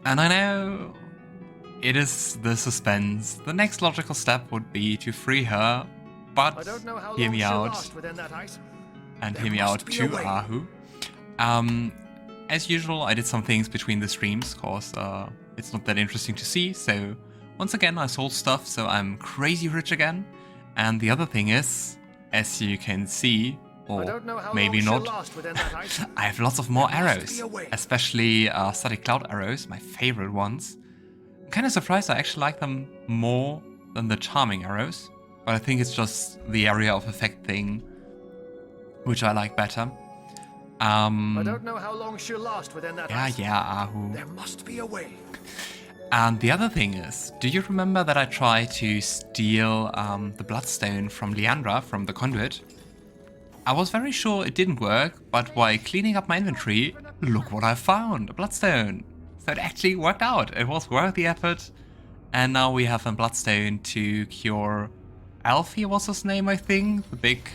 And I know it is the suspense. The next logical step would be to free her, but hear me out. And hear me out too, Ahu. As usual, I did some things between the streams, cause it's not that interesting to see, so once again I sold stuff, so I'm crazy rich again. And the other thing is, as you can see, or maybe not, I have lots of more arrows, especially static cloud arrows, my favorite ones. I'm kind of surprised, I actually like them more than the charming arrows, but I think it's just the area of effect thing which I like better. I don't know how long she'll last within that ice. Yeah, Ahu. There must be a way. And the other thing is, do you remember that I tried to steal the bloodstone from Leandra from the conduit? I was very sure it didn't work, but while cleaning up my inventory, look what I found, a bloodstone. So it actually worked out, it was worth the effort. And now we have a bloodstone to cure Alfie was his name, I think, the big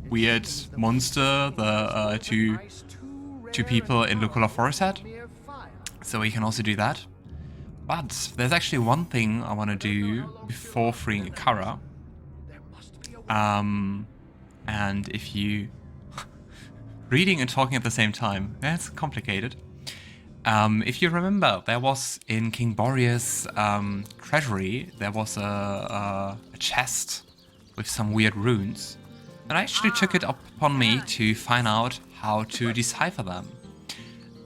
weird monster the two people in Lucula Forest had. So we can also do that. But there's actually one thing I want to do before freeing Icara. And if you... reading and talking at the same time, that's complicated. If you remember, there was in King Boreas' treasury, there was a chest with some weird runes. And I actually took it upon me to find out how to decipher them.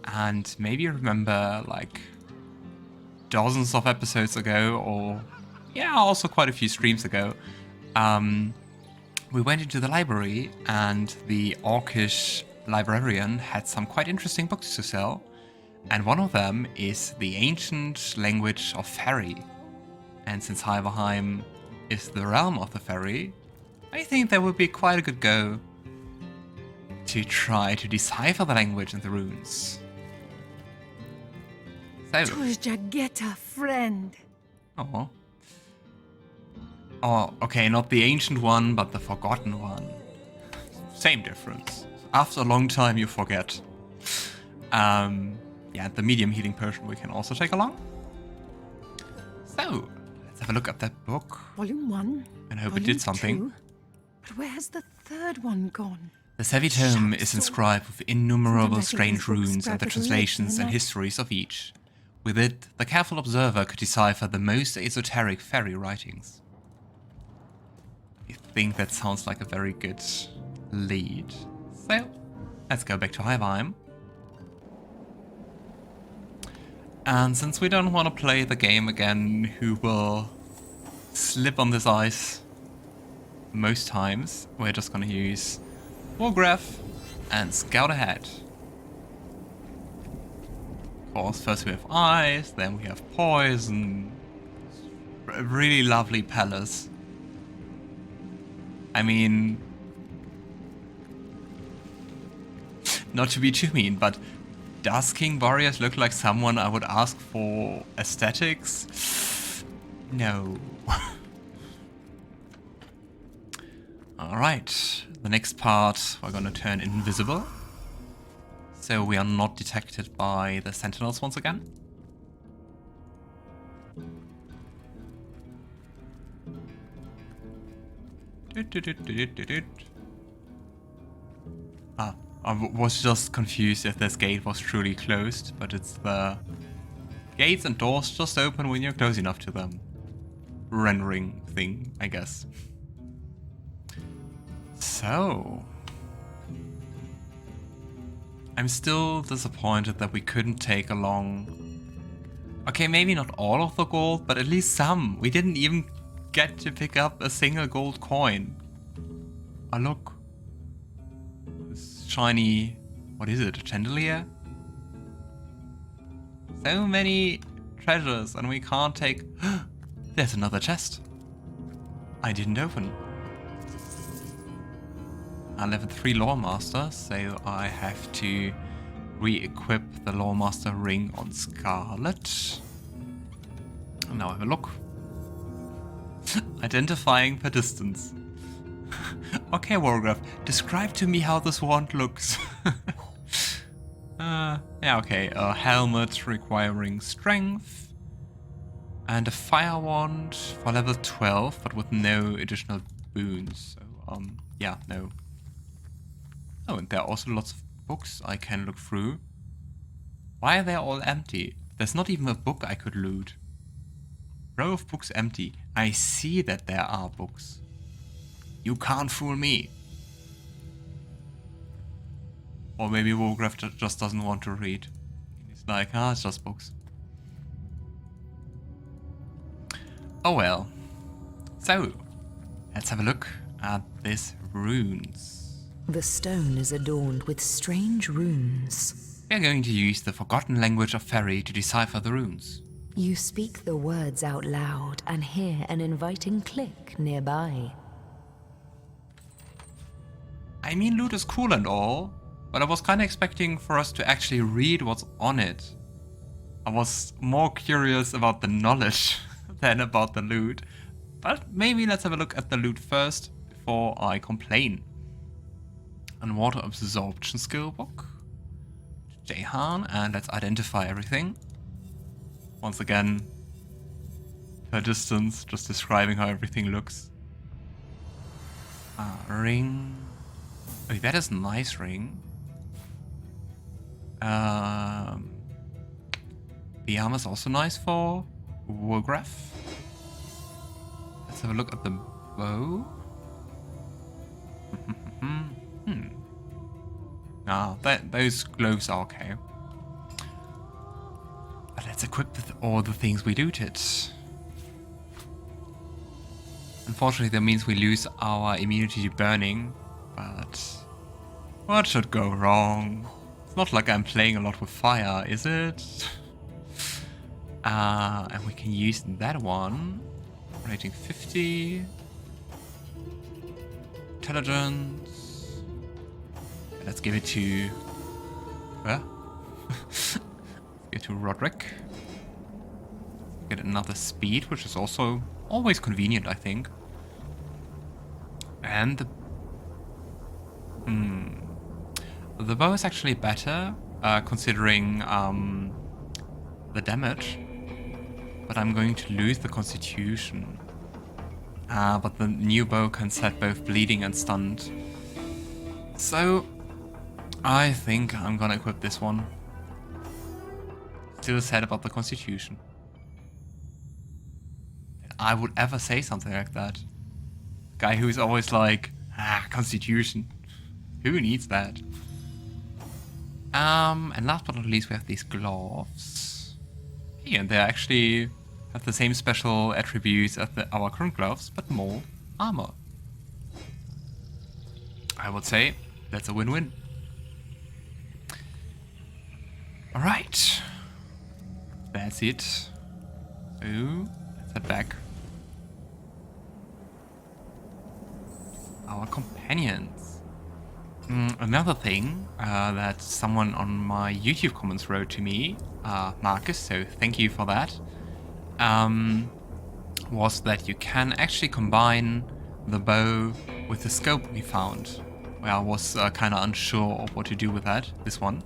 And maybe you remember, like, dozens of episodes ago, or yeah, also quite a few streams ago, we went into the library and the orcish librarian had some quite interesting books to sell. And one of them is the ancient language of fairy. And since Hiberheim is the realm of the fairy, I think that would be quite a good go to try to decipher the language and the runes. So. Jageta, friend. Oh. Oh, okay, not the ancient one, but the forgotten one. Same difference. After a long time, you forget. Yeah, the medium healing potion we can also take along. So, let's have a look at that book. Volume 1. And hope it did something. 2. But where has the third one gone? The Savvy Tome is inscribed with innumerable strange runes and the translations and histories of each. With it, the careful observer could decipher the most esoteric fairy writings. I think that sounds like a very good lead. So, let's go back to Hiberheim. And since we don't want to play the game again, who will slip on this ice most times, we're just going to use Wolgraff and scout ahead. Of course, first we have ice, then we have poison. A really lovely palace. I mean, not to be too mean, but does King Boreas look like someone I would ask for aesthetics? No. Alright, the next part we're gonna turn invisible. So we are not detected by the sentinels once again. I was just confused if this gate was truly closed, but it's the gates and doors just open when you're close enough to them. Rendering thing, I guess. So, I'm still disappointed that we couldn't take along... Okay, maybe not all of the gold, but at least some. We didn't even get to pick up a single gold coin. Oh, look. This shiny... What is it? A chandelier? So many treasures, and we can't take... There's another chest. I didn't open. I level 3 Lore Master, so I have to re-equip the Lore Master ring on Scarlett. And now have a look. Identifying per distance. Okay, Wolgraff, describe to me how this wand looks. Yeah, okay. A helmet requiring strength. And a fire wand for level 12, but with no additional boons. So, yeah, no. Oh, and there are also lots of books I can look through. Why are they all empty? There's not even a book I could loot. Row of books empty. I see that there are books. You can't fool me. Or maybe Wolgraff just doesn't want to read. He's like, it's just books. Oh well. So, let's have a look at these runes. The stone is adorned with strange runes. We are going to use the forgotten language of fairy to decipher the runes. You speak the words out loud and hear an inviting click nearby. I mean, loot is cool and all, but I was kind of expecting for us to actually read what's on it. I was more curious about the knowledge than about the loot. But maybe let's have a look at the loot first before I complain. And water absorption skill book. Jahan, and let's identify everything. Once again, per distance, just describing how everything looks. Ring. Oh, that is a nice ring. The armor is also nice for Wolgraff. Let's have a look at the bow. Those gloves are okay. But let's equip all the things we looted. Unfortunately, that means we lose our immunity to burning. But what should go wrong? It's not like I'm playing a lot with fire, is it? And we can use that one. Rating 50. Intelligence. Let's give it to... give it to Roderick. Get another speed, which is also always convenient, I think. And the bow is actually better, considering the damage. But I'm going to lose the constitution. But the new bow can set both bleeding and stunned. So, I think I'm gonna equip this one. Still sad about the constitution. I would ever say something like that. Guy who's always like, constitution. Who needs that? And last but not least, we have these gloves. Yeah, and they actually have the same special attributes as our current gloves, but more armor. I would say that's a win-win. Alright. That's it. So, let's head back. Our companions. Another thing that someone on my YouTube comments wrote to me, Marcus, so thank you for that, was that you can actually combine the bow with the scope we found. Well, I was kind of unsure of what to do with that, this one.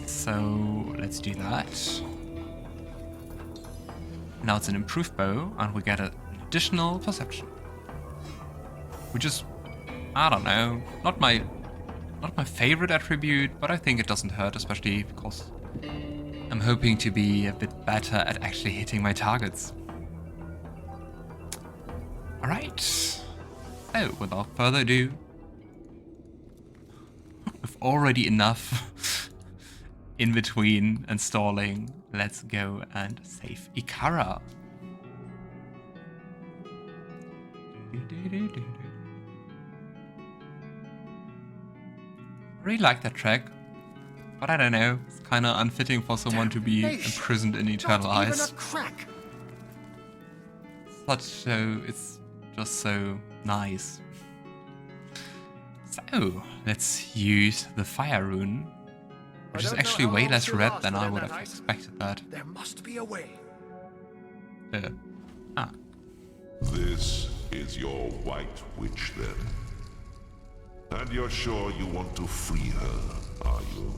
So let's do that. Now it's an improved bow, and we get an additional perception. Which is, I don't know, not my favorite attribute, but I think it doesn't hurt, especially because I'm hoping to be a bit better at actually hitting my targets. Alright, so without further ado, with already enough in between and stalling, let's go and save Icara. I really like that track, but I don't know, it's kind of unfitting for someone to be imprisoned in eternal ice. Not even a crack. It's just so nice. So, let's use the fire rune, which is actually way less red than I would have expected that. There must be a way. This is your white witch then? And you're sure you want to free her, are you?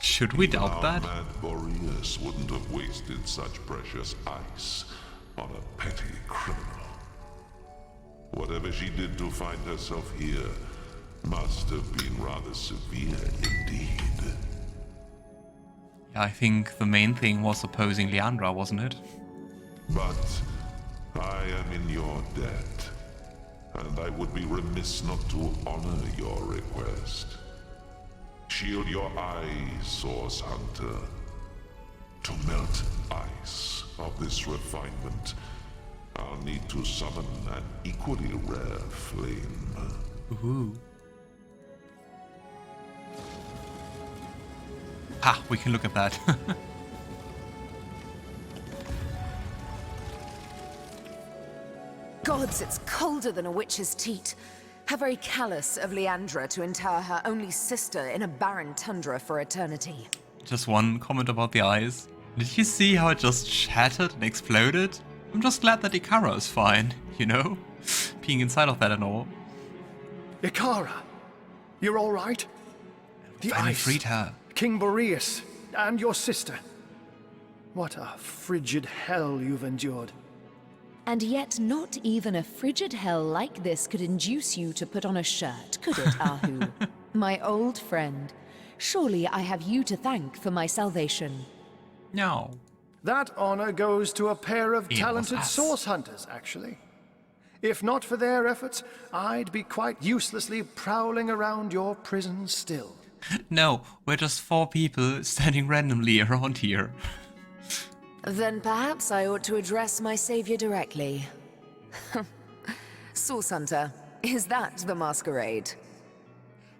Should we doubt Our that? mad Boreas wouldn't have wasted such precious ice on a petty criminal. Whatever she did to find herself here must have been rather severe indeed. Yeah, I think the main thing was opposing Leandra, wasn't it? But I am in your debt, and I would be remiss not to honor your request. Shield your eyes, Source Hunter. To melt ice of this refinement, I'll need to summon an equally rare flame. Ooh. Ha, we can look at that. Gods, it's colder than a witch's teat. How very callous of Leandra to inter her only sister in a barren tundra for eternity. Just one comment about the eyes. Did you see how it just shattered and exploded? I'm just glad that Icara is fine, you know? Being inside of that and all. Icara, you're all right? The Finally ice, freed her. King Boreas, and your sister. What a frigid hell you've endured. And yet not even a frigid hell like this could induce you to put on a shirt, could it, Ahu? My old friend. Surely I have you to thank for my salvation. No. That honor goes to a pair of It was talented us. source hunters, actually. If not for their efforts, I'd be quite uselessly prowling around your prison still. No, we're just 4 people standing randomly around here. Then perhaps I ought to address my savior directly. Source Hunter, is that the masquerade?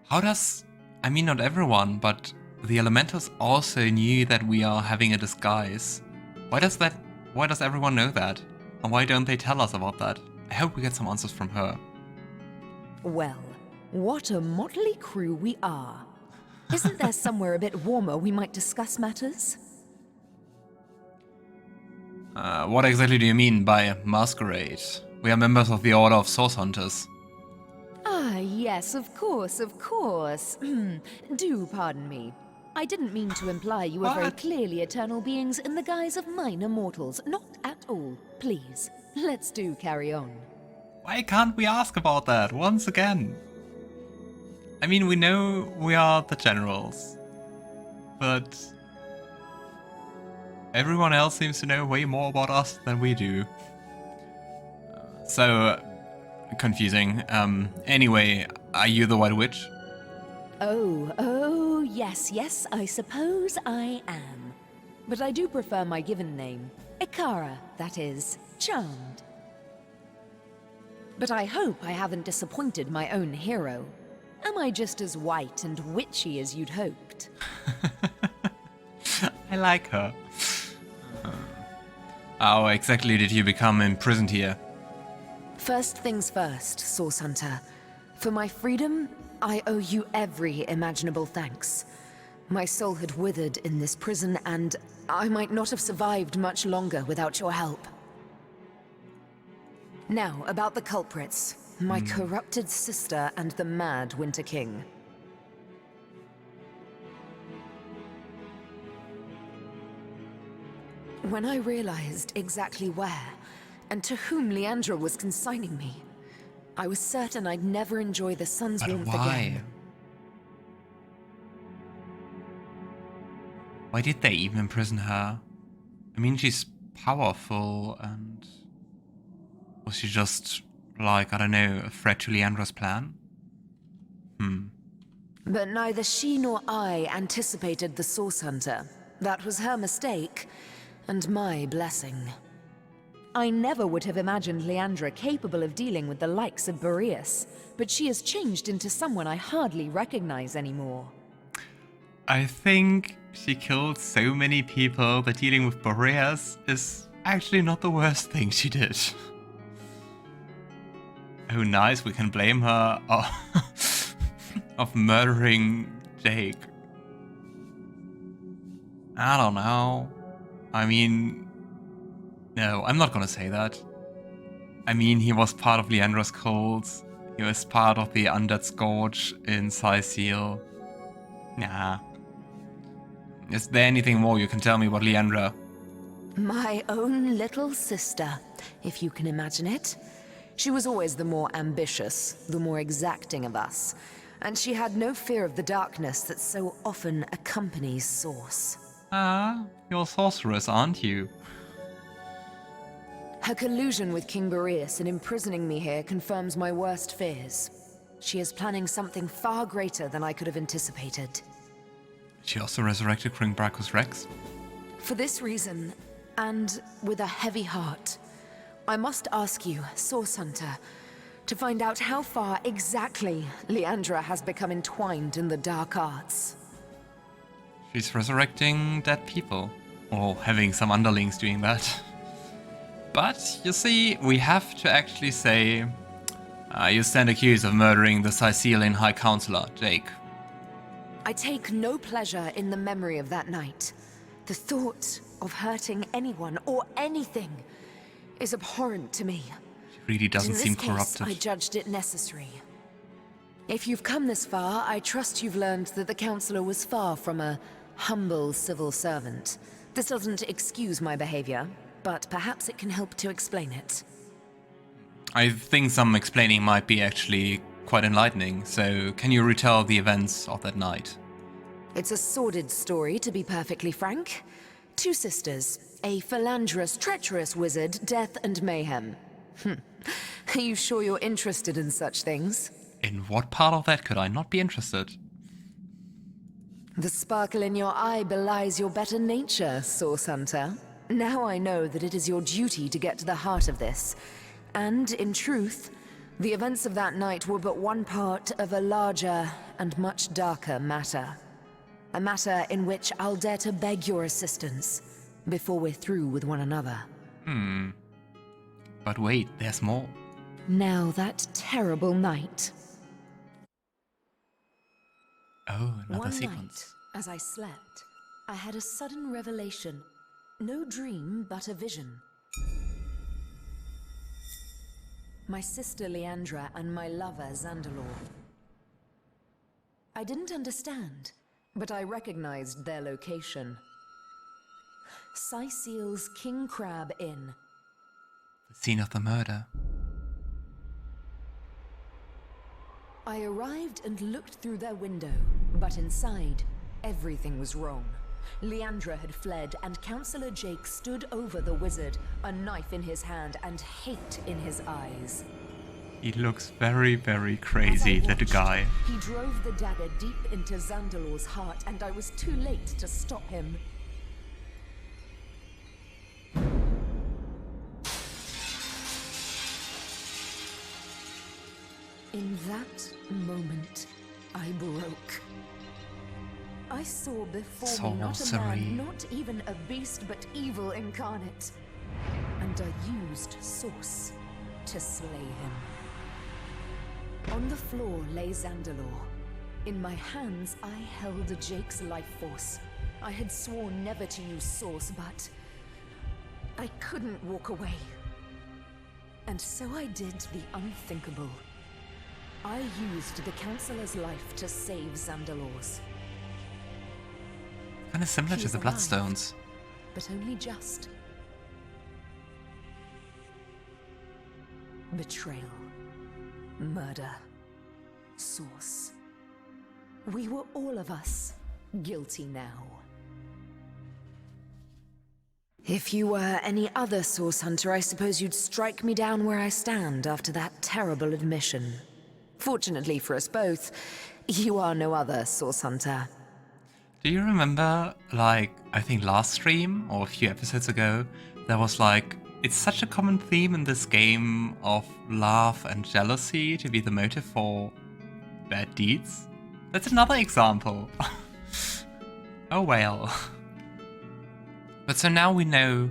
How does... I mean, not everyone, but the elementals also knew that we are having a disguise. Why does everyone know that? And why don't they tell us about that? I hope we get some answers from her. Well, what a motley crew we are. Isn't there somewhere a bit warmer we might discuss matters? What exactly do you mean by masquerade? We are members of the Order of Source Hunters. Ah, yes, of course, of course. Do pardon me. I didn't mean to imply you were very What? clearly eternal beings in the guise of minor mortals. Not at all. Please, let's do carry on. Why can't we ask about that once again? I mean, we know we are the generals, but everyone else seems to know way more about us than we do. So, confusing. Anyway, are you the White Witch? Oh, yes, I suppose I am. But I do prefer my given name. Icara, that is. Charmed. But I hope I haven't disappointed my own hero. Am I just as white and witchy as you'd hoped? I like her. How exactly did you become imprisoned here? First things first, Source Hunter. For my freedom, I owe you every imaginable thanks. My soul had withered in this prison, and I might not have survived much longer without your help. Now, about the culprits. My corrupted sister and the mad Winter King. When I realized exactly where, and to whom Leandra was consigning me, I was certain I'd never enjoy the sun's But warmth why? again. Why did they even imprison her? I mean, she's powerful, and... was she just, like, I don't know, a threat to Leandra's plan? But neither she nor I anticipated the Source Hunter. That was her mistake, and my blessing. I never would have imagined Leandra capable of dealing with the likes of Boreas, but she has changed into someone I hardly recognize anymore. I think she killed so many people that dealing with Boreas is actually not the worst thing she did. Oh nice, we can blame her of murdering Jake. I don't know. I mean... no, I'm not gonna say that. I mean, he was part of Leandra's cult. He was part of the Undead Scourge in Cyseal. Nah. Is there anything more you can tell me about Leandra? My own little sister, if you can imagine it. She was always the more ambitious, the more exacting of us, and she had no fear of the darkness that so often accompanies Source. Ah, you're a sorceress, aren't you? Her collusion with King Boreas in imprisoning me here confirms my worst fears. She is planning something far greater than I could have anticipated. She also resurrected King Brachus Rex? For this reason, and with a heavy heart, I must ask you, Source Hunter, to find out how far exactly Leandra has become entwined in the dark arts. She's resurrecting dead people. Or having some underlings doing that. But, you see, we have to actually say... you stand accused of murdering the Cysealian High Counselor, Jake. I take no pleasure in the memory of that night. The thought of hurting anyone or anything is abhorrent to me. She really doesn't seem corrupted. I judged it necessary. If you've come this far, I trust you've learned that the Counselor was far from a humble civil servant. This doesn't excuse my behavior, but perhaps it can help to explain it. I think some explaining might be actually quite enlightening, so can you retell the events of that night? It's a sordid story, to be perfectly frank. Two sisters, a philanderous, treacherous wizard, death and mayhem. Are you sure you're interested in such things? In what part of that could I not be interested? The sparkle in your eye belies your better nature, Source Hunter. Now I know that it is your duty to get to the heart of this. And, in truth, the events of that night were but one part of a larger and much darker matter. A matter in which I'll dare to beg your assistance before we're through with one another. But wait, there's more. Now that terrible night. Oh, another One sequence. night, as I slept, I had a sudden revelation. No dream, but a vision. My sister Leandra and my lover Zandalor. I didn't understand, but I recognized their location. Cyseal's King Crab Inn. The scene of the murder. I arrived and looked through their window, but inside, everything was wrong. Leandra had fled, and Counselor Jake stood over the wizard, a knife in his hand and hate in his eyes. He looks very, very crazy, As I that watched, guy. He drove the dagger deep into Zandalor's heart, and I was too late to stop him. In that moment, I broke. I saw before me not a man, not even a beast, but evil incarnate. And I used Source to slay him. On the floor lay Zandalor. In my hands, I held Jake's life force. I had sworn never to use Source, but I couldn't walk away. And so I did the unthinkable. I used the Counselor's life to save Zandalor's. Kind of similar to He's the alive, Bloodstones. but only just. Betrayal. Murder. Source. We were all of us guilty now. If you were any other Source Hunter, I suppose you'd strike me down where I stand after that terrible admission. Fortunately for us both, you are no other Source Hunter. Do you remember, like, I think last stream or a few episodes ago, there was like, it's such a common theme in this game of love and jealousy to be the motive for bad deeds? That's another example. Oh well. But so now we know,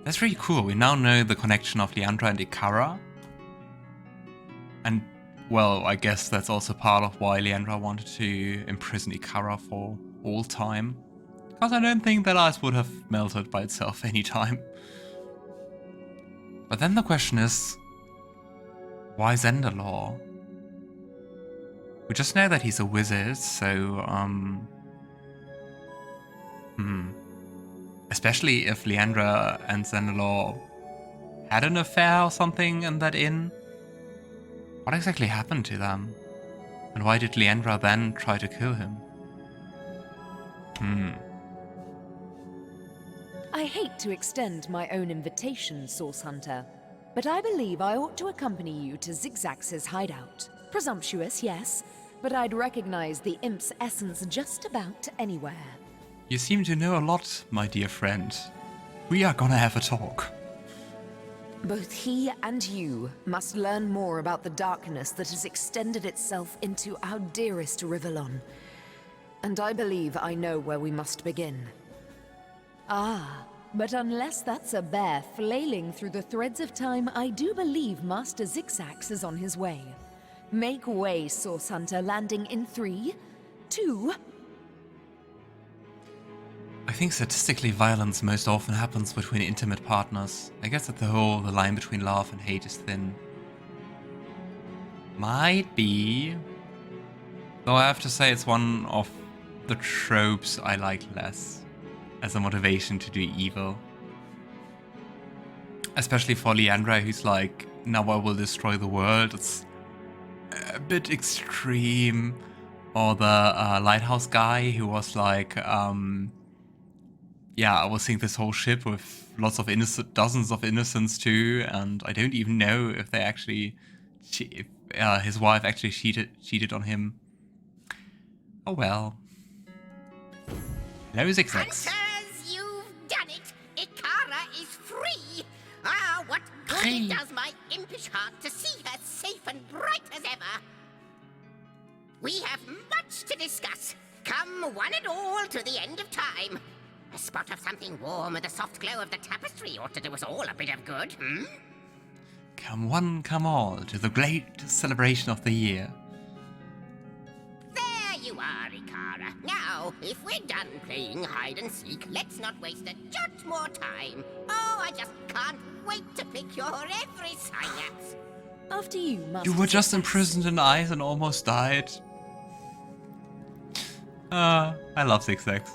that's really cool, we now know the connection of Leandra and Icara. And, well, I guess that's also part of why Leandra wanted to imprison Icara for all time. Because I don't think that ice would have melted by itself anytime. But then the question is, why Zandalor? We just know that he's a wizard, so Especially if Leandra and Zenelor had an affair or something in that inn. What exactly happened to them? And why did Leandra then try to kill him? I hate to extend my own invitation, Source Hunter, but I believe I ought to accompany you to Zigzax's hideout. Presumptuous, yes, but I'd recognize the imp's essence just about anywhere. You seem to know a lot, my dear friend. We are gonna have a talk. Both he and you must learn more about the darkness that has extended itself into our dearest Rivellon. And I believe I know where we must begin. Ah, but unless that's a bear flailing through the threads of time, I do believe Master Zigzax is on his way. Make way, Source Hunter, landing in 3, 2... I think statistically violence most often happens between intimate partners. I guess that the line between love and hate is thin. Might be. Though I have to say it's one of the tropes I like less as a motivation to do evil. Especially for Leandra, who's like, now I will destroy the world. It's a bit extreme. Or the lighthouse guy who was like, yeah, I will sink this whole ship with lots of dozens of innocents too, and I don't even know if they actually, his wife actually cheated on him. Oh well. Hello, Zigzax. Hunters, you've done it! Icara is free! Ah, what good it does my impish heart to see her safe and bright as ever! We have much to discuss. Come one and all to the end of time. A spot of something warm and the soft glow of the tapestry ought to do us all a bit of good, hmm? Come one, come all, to the great celebration of the year. There you are, Icara. Now, if we're done playing hide and seek, let's not waste a jot more time. Oh, I just can't wait to pick your every synapse. After you, Master You were just Zigzax. imprisoned in ice and almost died. I love Zigzax.